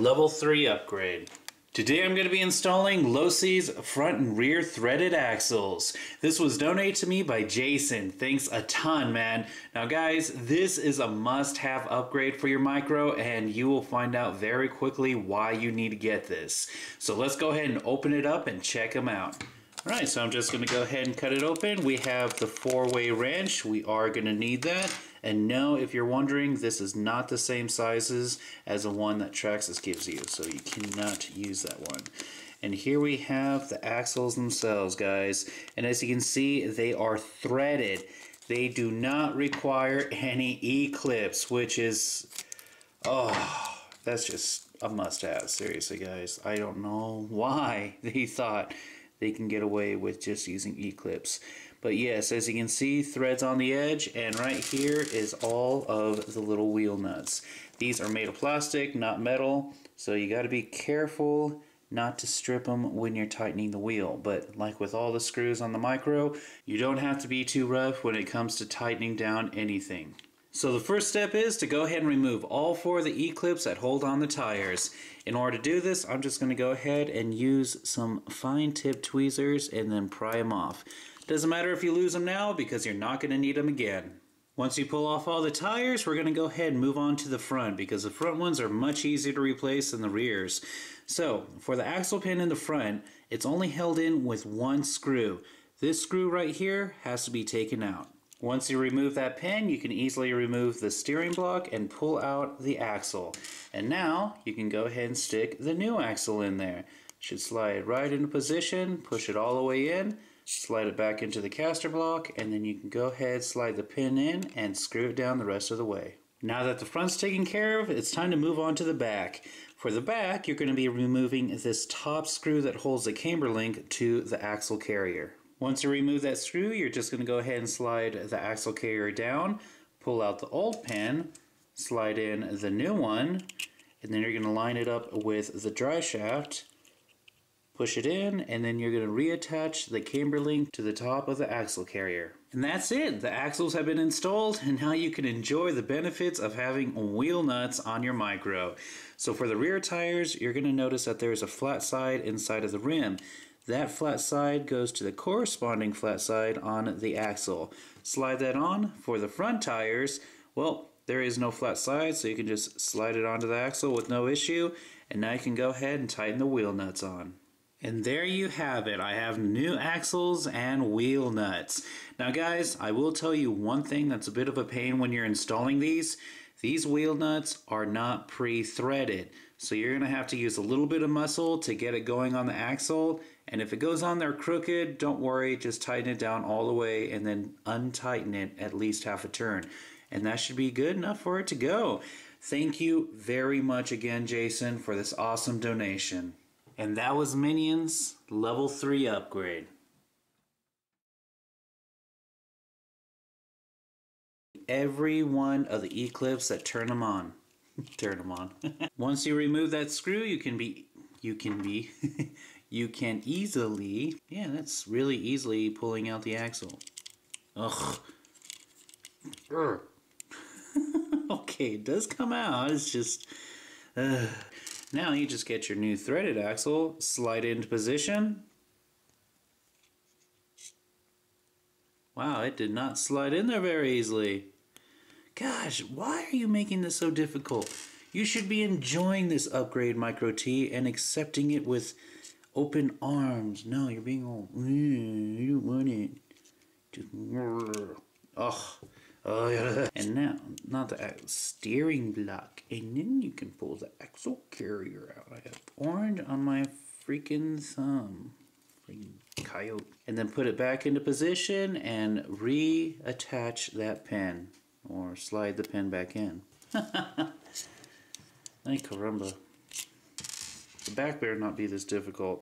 Level 3 upgrade. Today I'm going to be installing Losi's front and rear threaded axles. This was donated to me by Jason. Thanks a ton, man. Now guys, this is a must-have upgrade for your micro, and you will find out very quickly why you need to get this. So let's go ahead and open it up and check them out. Alright, so I'm just going to go ahead and cut it open. We have the 4-way wrench. We are going to need that. And no, if you're wondering, this is not the same sizes as the one that Traxxas gives you, so you cannot use that one. And here we have the axles themselves, guys. And as you can see, they are threaded. They do not require any eclipse, which is, oh, that's just a must-have. Seriously, guys. I don't know why they thought they can get away with just using eclipse. But yes, as you can see, threads on the edge, and right here is all of the little wheel nuts. These are made of plastic, not metal, so you got to be careful not to strip them when you're tightening the wheel. But like with all the screws on the micro, you don't have to be too rough when it comes to tightening down anything. So the first step is to go ahead and remove all 4 of the E-clips that hold on the tires. In order to do this, I'm just going to go ahead and use some fine tip tweezers and then pry them off. Doesn't matter if you lose them now because you're not going to need them again. Once you pull off all the tires, we're going to go ahead and move on to the front because the front ones are much easier to replace than the rears. So for the axle pin in the front, it's only held in with 1 screw. This screw right here has to be taken out. Once you remove that pin, you can easily remove the steering block and pull out the axle. And now you can go ahead and stick the new axle in there. Should slide right into position, push it all the way in, slide it back into the caster block, and then you can go ahead, slide the pin in, and screw it down the rest of the way. Now that the front's taken care of, it's time to move on to the back. For the back, you're going to be removing this top screw that holds the camber link to the axle carrier. Once you remove that screw, you're just going to go ahead and slide the axle carrier down, pull out the old pin, slide in the new one, and then you're going to line it up with the dry shaft, push it in, and then you're going to reattach the camber link to the top of the axle carrier. And that's it! The axles have been installed, and now you can enjoy the benefits of having wheel nuts on your micro. So for the rear tires, you're going to notice that there's a flat side inside of the rim. That flat side goes to the corresponding flat side on the axle. Slide that on. For the front tires, well, there is no flat side, so you can just slide it onto the axle with no issue, and now you can go ahead and tighten the wheel nuts on. And there you have it. I have new axles and wheel nuts. Now guys, I will tell you one thing that's a bit of a pain when you're installing these. These wheel nuts are not pre-threaded, so you're going to have to use a little bit of muscle to get it going on the axle, and if it goes on there crooked, don't worry, just tighten it down all the way and then untighten it at least half a turn, and that should be good enough for it to go. Thank you very much again, Jason, for this awesome donation. And that was Minion's Level 3 upgrade. Every one of the E-clips that turn them on. Turn them on. Once you remove that screw, you can easily, yeah, that's really easily pulling out the axle. Ugh. Okay, it does come out, it's just, now you just get your new threaded axle, slide it into position. Wow, it did not slide in there very easily. Gosh, why are you making this so difficult? You should be enjoying this upgrade, Micro T, and accepting it with open arms. No, you're being all, you don't want it. Just, and now, not the steering block. And then you can pull the axle carrier out. I have orange on my freaking thumb. Freaking coyote. And then put it back into position and reattach that pin. Or slide the pin back in. Ay caramba. The back better not be this difficult.